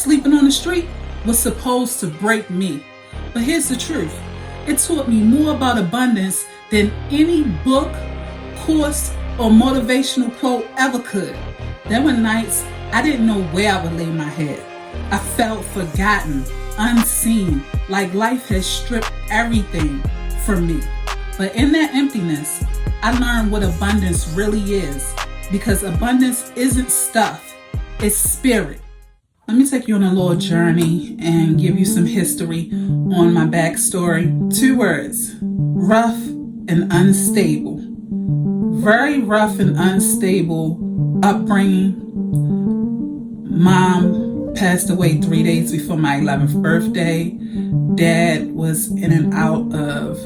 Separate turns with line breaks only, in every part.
sleeping on the street was supposed to break me. But here's the truth. It taught me more about abundance than any book, course, or motivational quote ever could. There were nights I didn't know where I would lay my head. I felt forgotten, unseen, like life had stripped everything from me. But in that emptiness, I learned what abundance really is, because abundance isn't stuff, it's spirit. Let me take you on a little journey and give you some history on my backstory. 2 words: rough and unstable. Very rough and unstable upbringing. Mom passed away 3 days before my 11th birthday. Dad was in and out of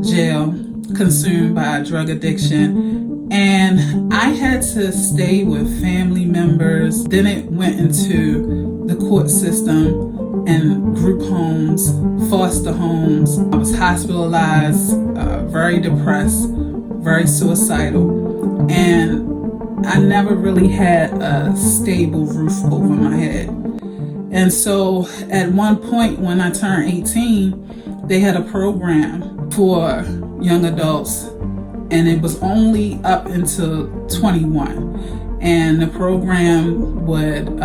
jail, consumed by drug addiction. And I had to stay with family members. Then it went into the court system and group homes, foster homes. I was hospitalized, very depressed, very suicidal. And I never really had a stable roof over my head. And so at one point when I turned 18, they had a program for young adults, and it was only up until 21. And the program would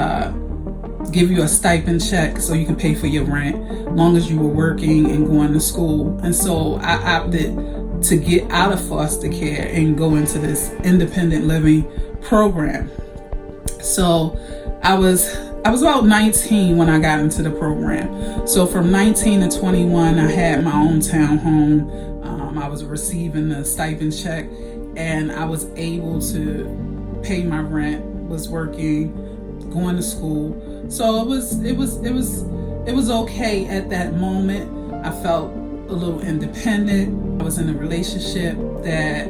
give you a stipend check so you can pay for your rent, as long as you were working and going to school. And so I opted to get out of foster care and go into this independent living program. So I was about 19 when I got into the program. So from 19 to 21, I had my own townhome. I was receiving a stipend check, and I was able to pay my rent, was working, going to school. So it was okay at that moment. I felt a little independent. I was in a relationship that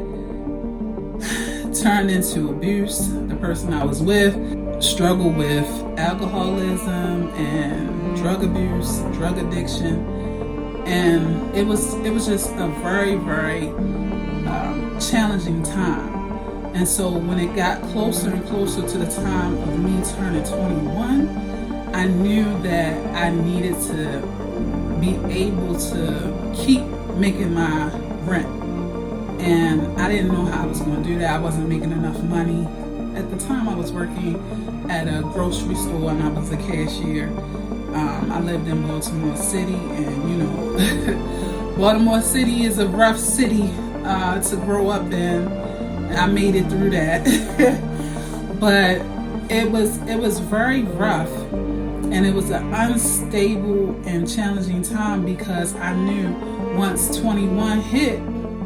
turned into abuse. The person I was with struggled with alcoholism and drug abuse, drug addiction. And it was just a very, very challenging time. And so when it got closer and closer to the time of me turning 21, I knew that I needed to be able to keep making my rent. And I didn't know how I was going to do that. I wasn't making enough money. At the time, I was working at a grocery store and I was a cashier. I lived in Baltimore City, and you know, Baltimore City is a rough city to grow up in. I made it through that. But it was very rough, and it was an unstable and challenging time, because I knew once 21 hit,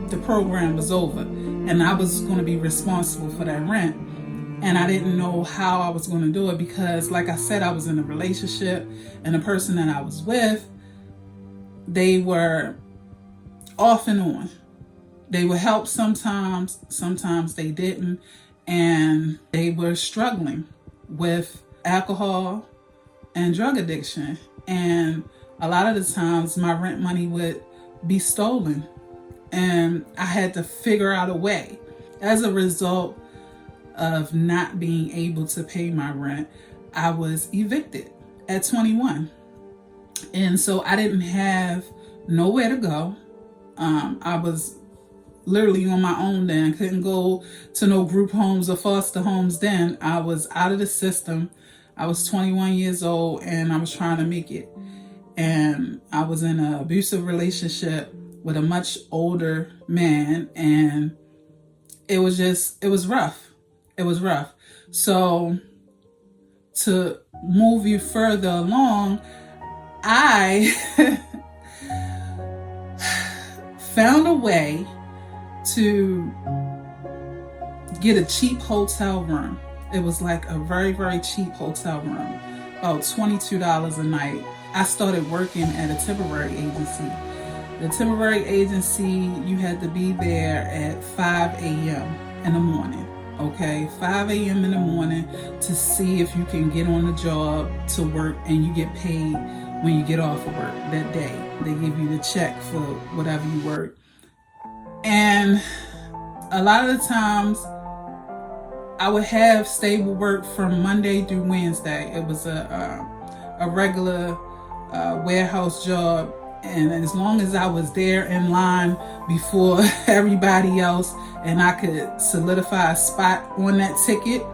the program was over and I was going to be responsible for that rent. And I didn't know how I was going to do it, because like I said, I was in a relationship, and the person that I was with, they were off and on. They would help sometimes they didn't. And they were struggling with alcohol and drug addiction. And a lot of the times my rent money would be stolen, and I had to figure out a way. As a result of not being able to pay my rent, I was evicted at 21. And so I didn't have nowhere to go. I was literally on my own then. Couldn't go to no group homes or foster homes then. I was out of the system. I was 21 years old and I was trying to make it. And I was in an abusive relationship with a much older man, and it was rough. It was rough. So to move you further along, I found a way to get a cheap hotel room. It was like a very, very cheap hotel room, about $22 a night. I started working at a temporary agency. The temporary agency, you had to be there at 5 a.m. in the morning. Okay, 5 a.m. in the morning to see if you can get on the job to work, and you get paid when you get off of work that day. They give you the check for whatever you work. And a lot of the times I would have stable work from Monday through Wednesday. It was a a regular warehouse job. And as long as I was there in line before everybody else and I could solidify a spot on that ticket,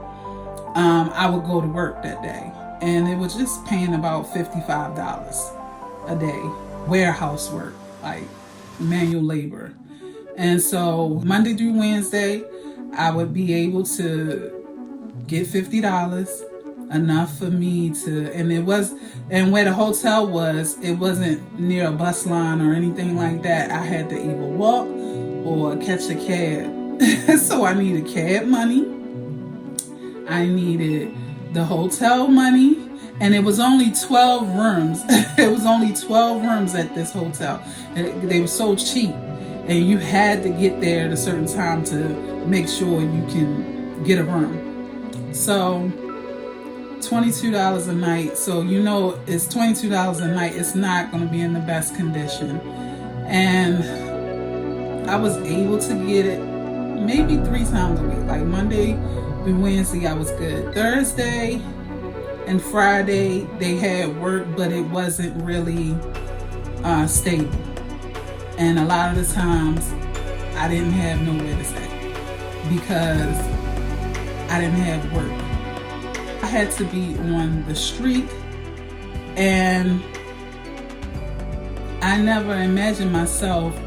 I would go to work that day. And it was just paying about $55 a day, warehouse work, like manual labor. And so Monday through Wednesday, I would be able to get $50, enough for me to, and where the hotel was, it wasn't near a bus line or anything like that. I had to either walk or catch a cab. So I needed cab money. I needed the hotel money. And it was only 12 rooms. It was only 12 rooms at this hotel. And they were so cheap. And you had to get there at a certain time to make sure you can get a room. So $22 a night. So it's $22 a night. It's not going to be in the best condition. And I was able to get it maybe 3 times a week. Like Monday through Wednesday, I was good. Thursday and Friday, they had work, but it wasn't really stable. And a lot of the times, I didn't have nowhere to stay because I didn't have work. I had to be on the street, and I never imagined myself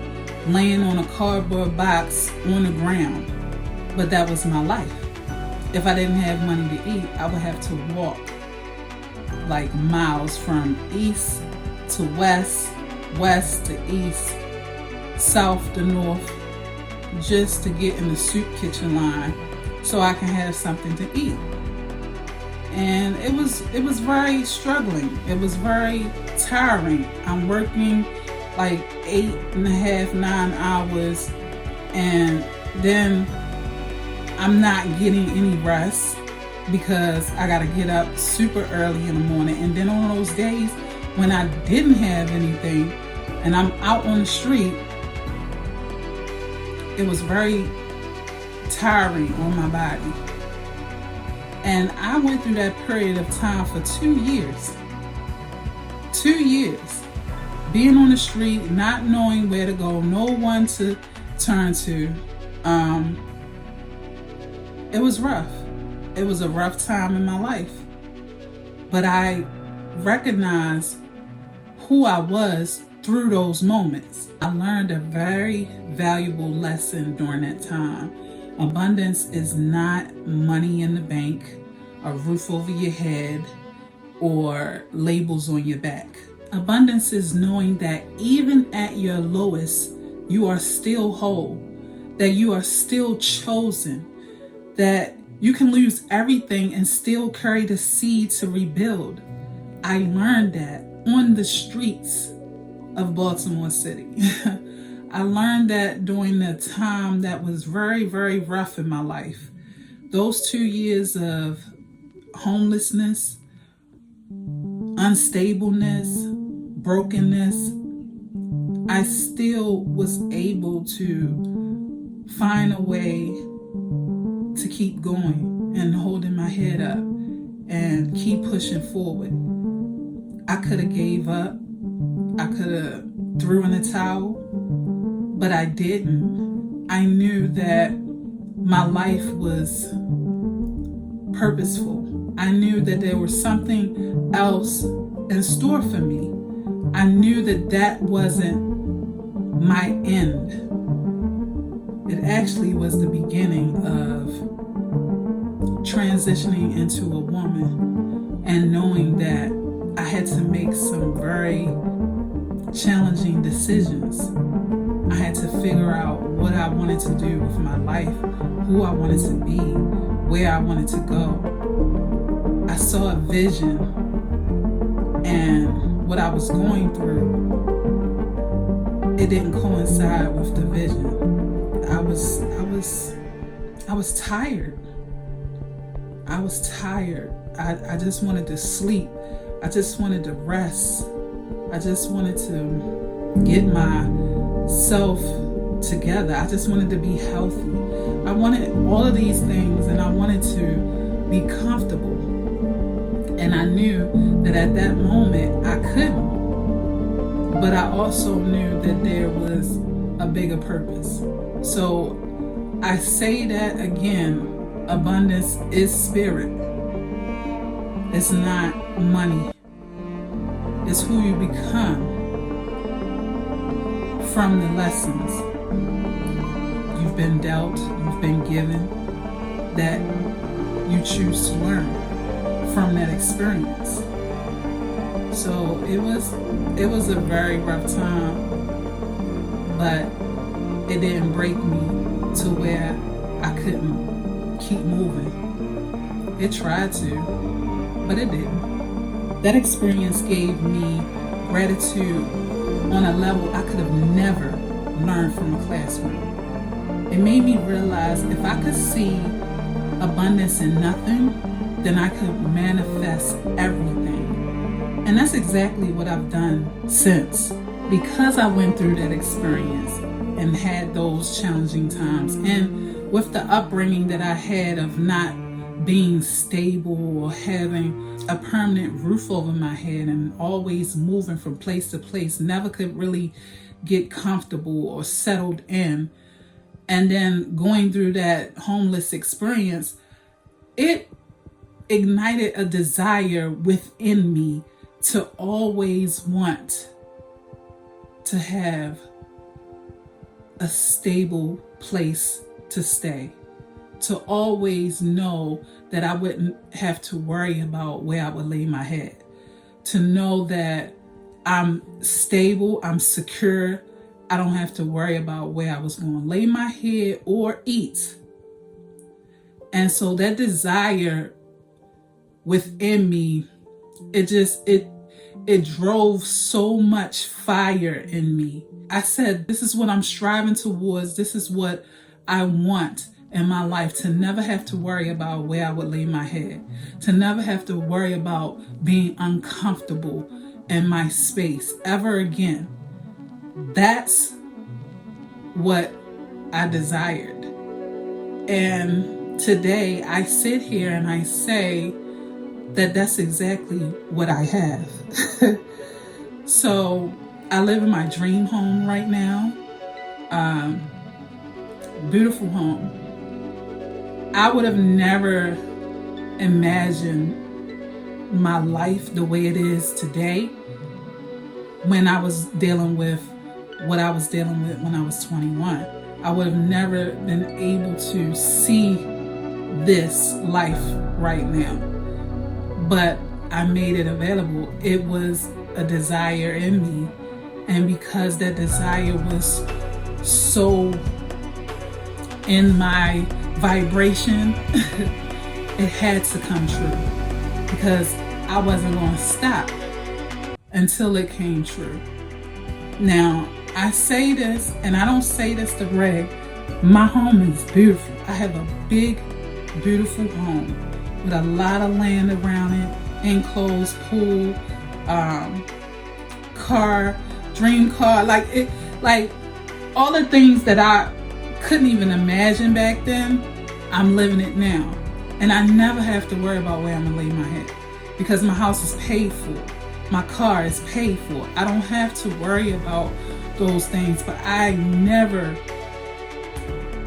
laying on a cardboard box on the ground, but that was my life. If I didn't have money to eat, I would have to walk like miles from east to west, west to east, south to north, just to get in the soup kitchen line so I can have something to eat. And it was very struggling. It was very tiring. I'm working like 8.5, 9 hours, and then I'm not getting any rest because I gotta get up super early in the morning. And then on those days when I didn't have anything and I'm out on the street, it was very tiring on my body. And I went through that period of time for 2 years. 2 years. Being on the street, not knowing where to go, no one to turn to. It was rough. It was a rough time in my life. But I recognized who I was through those moments. I learned a very valuable lesson during that time. Abundance is not money in the bank, a roof over your head, or labels on your back. Abundance is knowing that even at your lowest, you are still whole, that you are still chosen, that you can lose everything and still carry the seed to rebuild. I learned that on the streets of Baltimore City. I learned that during the time that was very, very rough in my life. Those 2 years of homelessness, unstableness, brokenness, I still was able to find a way to keep going and holding my head up and keep pushing forward. I could have gave up. I could have threw in the towel, but I didn't. I knew that my life was purposeful. I knew that there was something else in store for me. I knew that that wasn't my end. It actually was the beginning of transitioning into a woman and knowing that I had to make some very challenging decisions. I had to figure out what I wanted to do with my life, who I wanted to be, where I wanted to go. I saw a vision, and what I was going through, it didn't coincide with the vision. I was tired. I was tired. I just wanted to sleep. I just wanted to rest. I just wanted to get myself together. I just wanted to be healthy. I wanted all of these things, and I wanted to be comfortable. And I knew that at that moment I couldn't. But I also knew that there was a bigger purpose. So I say that again, abundance is spirit. It's not money. It's who you become from the lessons you've been dealt, you've been given, that you choose to learn from that experience. So it was a very rough time, but it didn't break me to where I couldn't keep moving. It tried to, but it didn't. That experience gave me gratitude on a level I could have never learned from a classroom. It made me realize if I could see abundance in nothing, then I could manifest everything. And that's exactly what I've done since. Because I went through that experience and had those challenging times, and with the upbringing that I had of not being stable or having a permanent roof over my head and always moving from place to place, never could really get comfortable or settled in. And then going through that homeless experience, it ignited a desire within me to always want to have a stable place to stay, to always know that I wouldn't have to worry about where I would lay my head, to know that I'm stable, I'm secure, I don't have to worry about where I was going to lay my head or eat. And so that desire within me, it drove so much fire in me. I said, this is what I'm striving towards. This is what I want in my life, to never have to worry about where I would lay my head, to never have to worry about being uncomfortable in my space ever again. That's what I desired. And today I sit here and I say that that's exactly what I have. So I live in my dream home right now. Beautiful home. I would have never imagined my life the way it is today when I was dealing with what I was dealing with when I was 21. I would have never been able to see this life right now. But I made it available. It was a desire in me. And because that desire was so in my vibration, it had to come true, because I wasn't going to stop until it came true. Now, I say this, and I don't say this to brag. My home is beautiful. I have a big, beautiful home with a lot of land around it, enclosed pool, car, dream car, like all the things that I couldn't even imagine back then. I'm living it now, and I never have to worry about where I'm gonna lay my head, because my house is paid for, my car is paid for. I don't have to worry about those things. But I never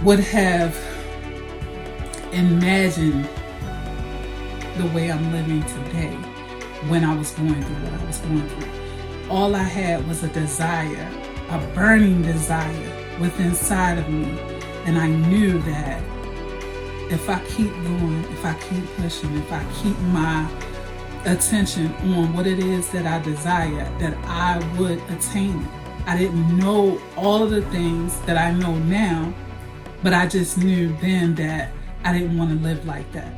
would have imagined the way I'm living today when I was going through what I was going through. All I had was a desire, a burning desire within inside of me. And I knew that if I keep going, if I keep pushing, if I keep my attention on what it is that I desire, that I would attain it. I didn't know all of the things that I know now, but I just knew then that I didn't want to live like that.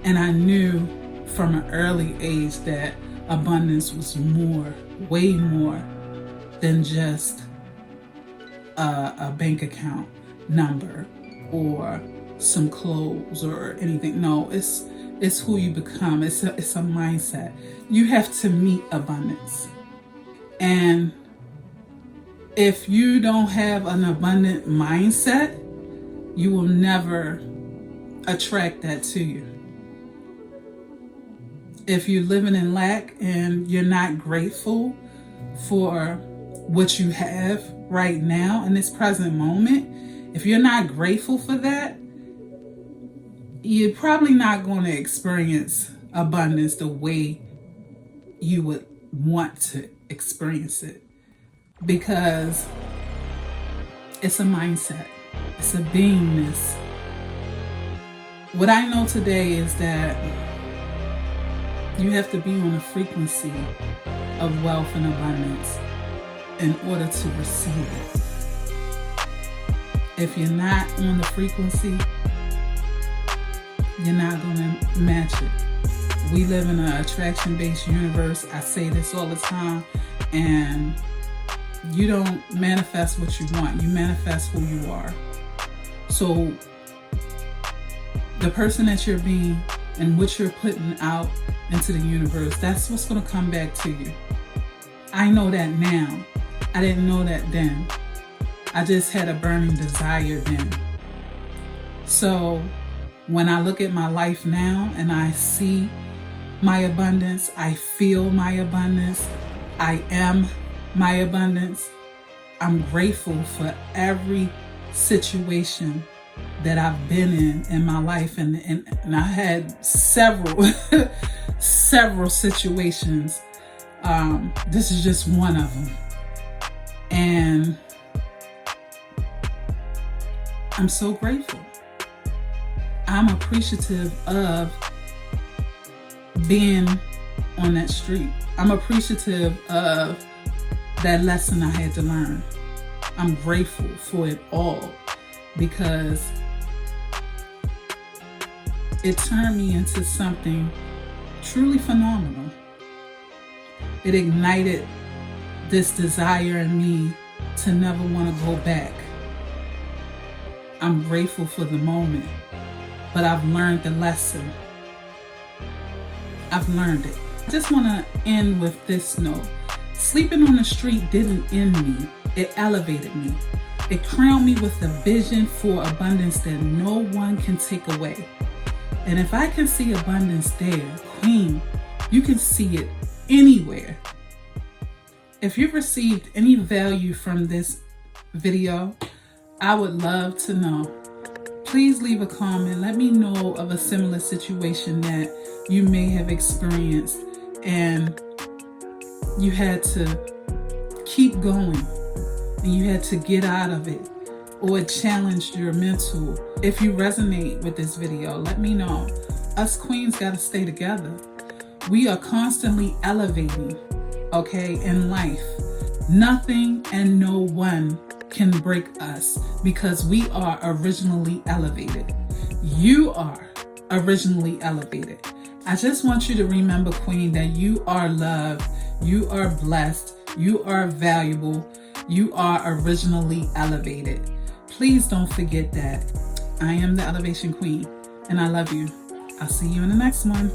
And I knew from an early age that abundance was more, way more than just a bank account number or some clothes or anything. No, it's who you become. It's a mindset. You have to meet abundance. And if you don't have an abundant mindset, you will never attract that to you. If you're living in lack and you're not grateful for what you have right now in this present moment, if you're not grateful for that, you're probably not going to experience abundance the way you would want to experience it, because it's a mindset, it's a beingness. What I know today is that you have to be on a frequency of wealth and abundance in order to receive it. If you're not on the frequency, you're not going to match it. We live in an attraction-based universe. I say this all the time, and you don't manifest what you want. You manifest who you are. So the person that you're being and what you're putting out into the universe, that's what's going to come back to you. I know that now. I didn't know that then. I just had a burning desire then. So when I look at my life now and I see my abundance, I feel my abundance, I am my abundance, I'm grateful for every situation that I've been in my life, and I had several several situations. This is just one of them, and I'm so grateful. I'm appreciative of being on that street. I'm appreciative of that lesson I had to learn. I'm grateful for it all, because it turned me into something truly phenomenal. It ignited this desire in me to never want to go back. I'm grateful for the moment, but I've learned the lesson. I've learned it. I just want to end with this note. Sleeping on the street didn't end me. It elevated me. It crowned me with a vision for abundance that no one can take away. And if I can see abundance there, Queen, you can see it anywhere. If you've received any value from this video, I would love to know. Please leave a comment. Let me know of a similar situation that you may have experienced and you had to keep going and you had to get out of it, or it challenged your mental. If you resonate with this video, let me know. Us queens got to stay together. We are constantly elevating, okay, in life. Nothing and no one can break us, because we are originally elevated. You are originally elevated. I just want you to remember, Queen, that you are loved, you are blessed, you are valuable, you are originally elevated. Please don't forget that. I am the Elevation Queen, and I love you. I'll see you in the next one.